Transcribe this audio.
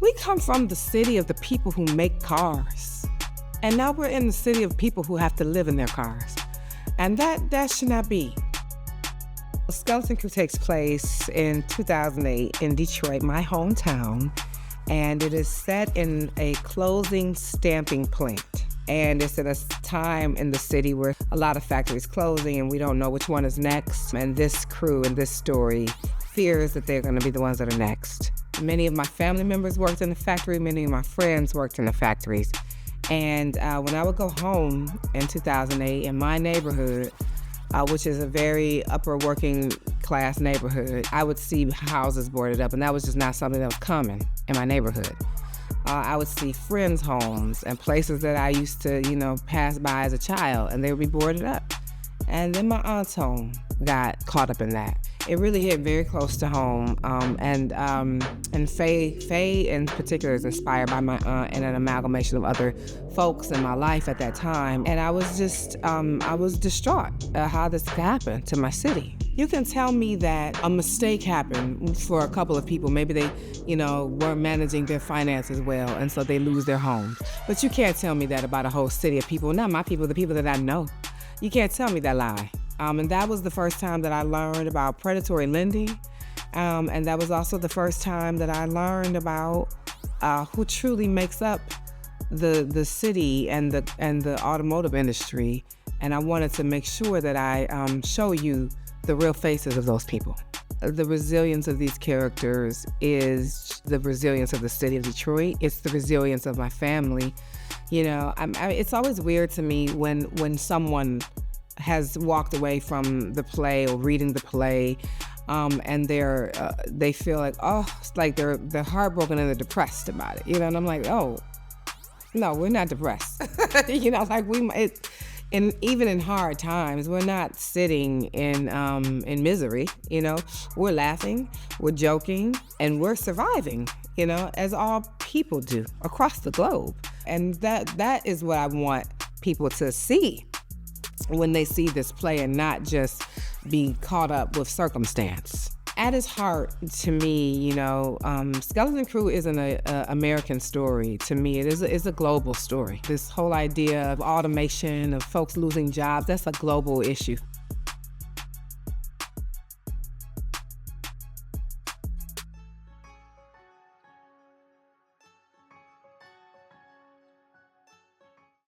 We come from the city of the people who make cars. And now we're in the city of people who have to live in their cars. And that should not be. Skeleton Crew takes place in 2008 in Detroit, my hometown, and it is set in a closing stamping plant. And it's at a time in the city where a lot of factories closing and we don't know which one is next. And this crew in this story fears that they're gonna be the ones that are next. Many of my family members worked in the factory, many of my friends worked in the factories. And when I would go home in 2008 in my neighborhood, which is a very upper working class neighborhood, I would see houses boarded up, and that was just not something that was common in my neighborhood. I would see friends' homes and places that I used to, pass by as a child, and they would be boarded up. And then my aunt's home got caught up in that. It really hit very close to home, and Faye in particular is inspired by my aunt and an amalgamation of other folks in my life at that time. And I was just, I was distraught at how this happened to my city. You can tell me that a mistake happened for a couple of people. Maybe they, weren't managing their finances well, and so they lose their homes. But you can't tell me that about a whole city of people, not my people, the people that I know. You can't tell me that lie. And that was the first time that I learned about predatory lending. And that was also the first time that I learned about who truly makes up the city and the automotive industry. And I wanted to make sure that I show you the real faces of those people. The resilience of these characters is the resilience of the city of Detroit. It's the resilience of my family. It's always weird to me when someone has walked away from the play or reading the play, and they feel like, it's like they're heartbroken and they're depressed about it, and I'm like, oh, no, we're not depressed. And even in hard times, we're not sitting in misery, We're laughing, we're joking, and we're surviving, as all people do across the globe. And that is what I want people to see when they see this play and not just be caught up with circumstance. At its heart, to me, Skeleton Crew isn't an American story. To me, it is a global story. This whole idea of automation, of folks losing jobs, that's a global issue.